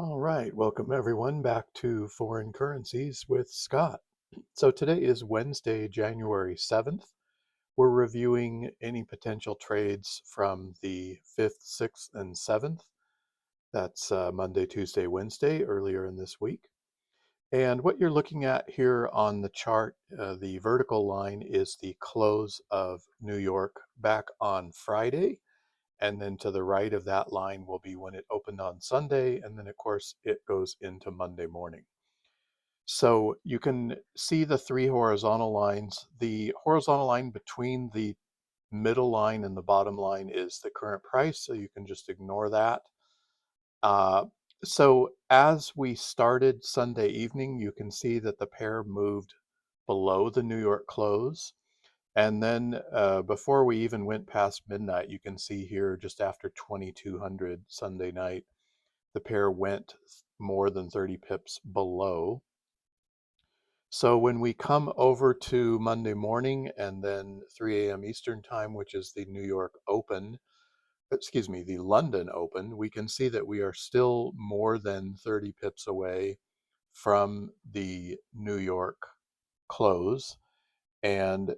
All right, welcome everyone back to Foreign Currencies with Scott. So today is Wednesday, January 7th. We're reviewing any potential trades from the 5th, 6th, and 7th. That's Monday, Tuesday, Wednesday, earlier in this week. And what you're looking at here on the chart, the vertical line is the close of New York back on Friday. And then to the right of that line will be when it opened on Sunday. And then, of course, it goes into Monday morning. So you can see the three horizontal lines. The horizontal line between the middle line and the bottom line is the current price, so you can just ignore that. Uh, so as we started Sunday evening, you can see that the pair moved below the New York close. And then before we even went past midnight, you can see here just after 2200 Sunday night, the pair went more than 30 pips below. So when we come over to Monday morning and then 3 a.m. Eastern time, which is the New York Open, excuse me, the London Open, we can see that we are still more than 30 pips away from the New York close. And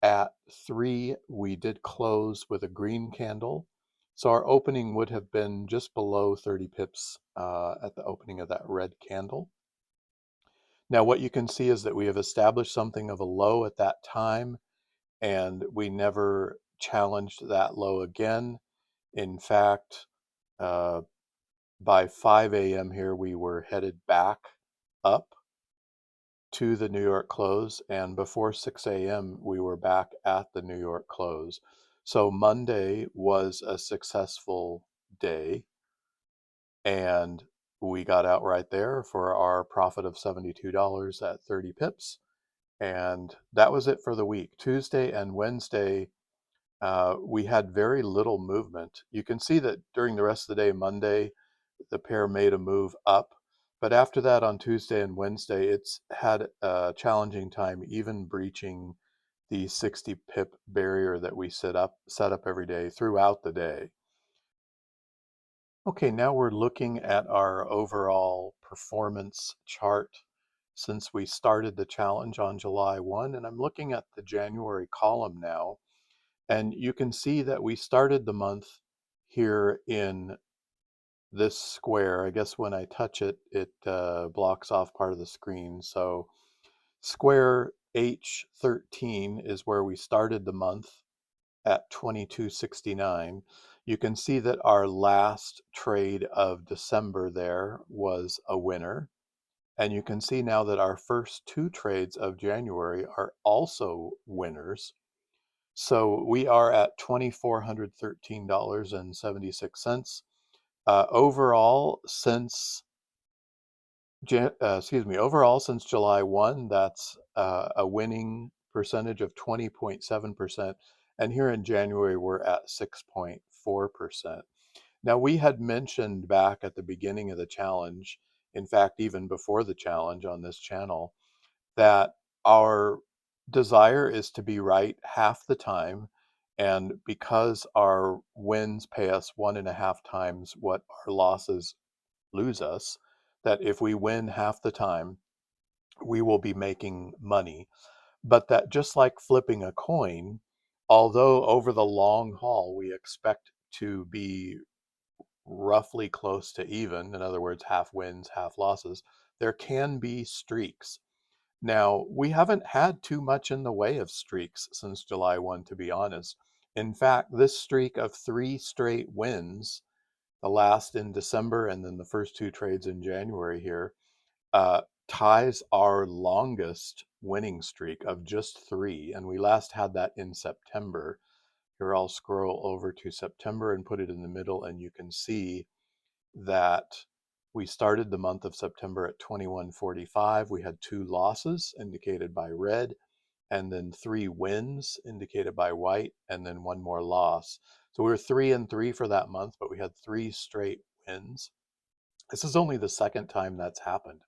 at 3, we did close with a green candle. So our opening would have been just below 30 pips at the opening of that red candle. Now, what you can see is that we have established something of a low at that time, and we never challenged that low again. In fact, uh, by 5 a.m. here, we were headed back up to the New York close, and before 6 a.m., we were back at the New York close. So Monday was a successful day, and we got out right there for our profit of $72 at 30 pips. And that was it for the week. Tuesday and Wednesday, we had very little movement. You can see that during the rest of the day, Monday, the pair made a move up. But after that, on Tuesday and Wednesday, it's had a challenging time, even breaching the 60 pip barrier that we set up every day throughout the day. Okay, now we're looking at our overall performance chart since we started the challenge on July 1, and I'm looking at the January column now, and you can see that we started the month here in this square. I guess when I touch it, it blocks off part of the screen. So square H13 is where we started the month at 2269. You can see that our last trade of December there was a winner. And you can see now that our first two trades of January are also winners. So we are at $2,413.76. Overall, overall since July 1, that's a winning percentage of 20.7%. And here in January, we're at 6.4%. Now, we had mentioned back at the beginning of the challenge, in fact, even before the challenge on this channel, that our desire is to be right half the time. And because our wins pay us 1.5 times what our losses lose us, that if we win half the time, we will be making money. But that just like flipping a coin, although over the long haul we expect to be roughly close to even, in other words, half wins, half losses, there can be streaks. Now, we haven't had too much in the way of streaks since July 1, to be honest. In fact, this streak of 3 straight wins, the last in December and then the first two trades in January here, ties our longest winning streak of just 3. And we last had that in September. Here, I'll scroll over to September and put it in the middle, and you can see that we started the month of September at 2145. We had 2 losses indicated by red, and then 3 wins indicated by white, and then 1 more loss. So we were 3-3 for that month, but we had 3 straight wins. This is only the second time that's happened.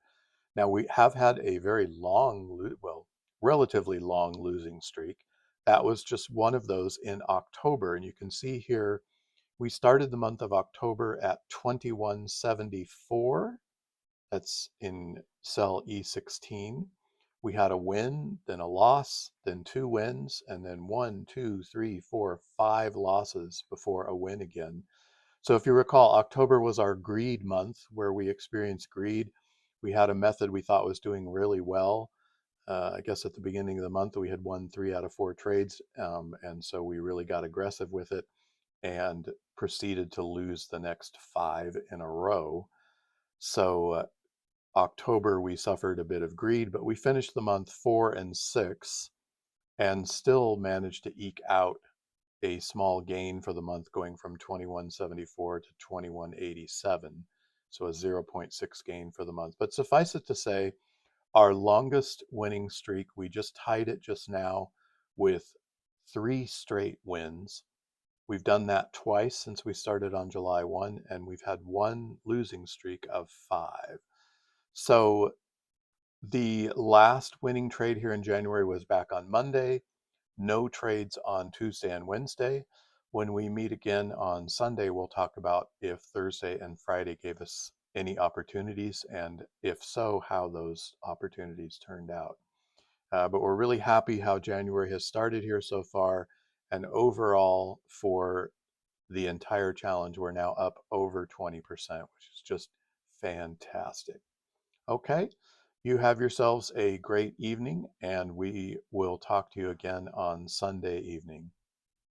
Now we have had a very long, well, relatively long losing streak. That was just one of those in October, and you can see here We started the month of October at 2174. That's in cell E16. We had a win, then a loss, then two wins, and then one, two, three, four, five losses before a win again. So if you recall, October was our greed month where we experienced greed. We had a method we thought was doing really well. I guess at the beginning of the month, we had won 3 out of 4 trades. And so we really got aggressive with it and proceeded to lose the next 5 in a row. So October, we suffered a bit of greed, but we finished the month 4 and 6 and still managed to eke out a small gain for the month, going from 2174 to 2187. So a zero point 0.6 gain for the month. But suffice it to say, our longest winning streak, we just tied it just now with 3 straight wins. We've done that twice since we started on July 1, and we've had one losing streak of 5. So the last winning trade here in January was back on Monday. No trades on Tuesday and Wednesday. When we meet again on Sunday, we'll talk about if Thursday and Friday gave us any opportunities, and if so, how those opportunities turned out. But we're really happy how January has started here so far. And overall, for the entire challenge, we're now up over 20%, which is just fantastic. Okay, you have yourselves a great evening, and we will talk to you again on Sunday evening.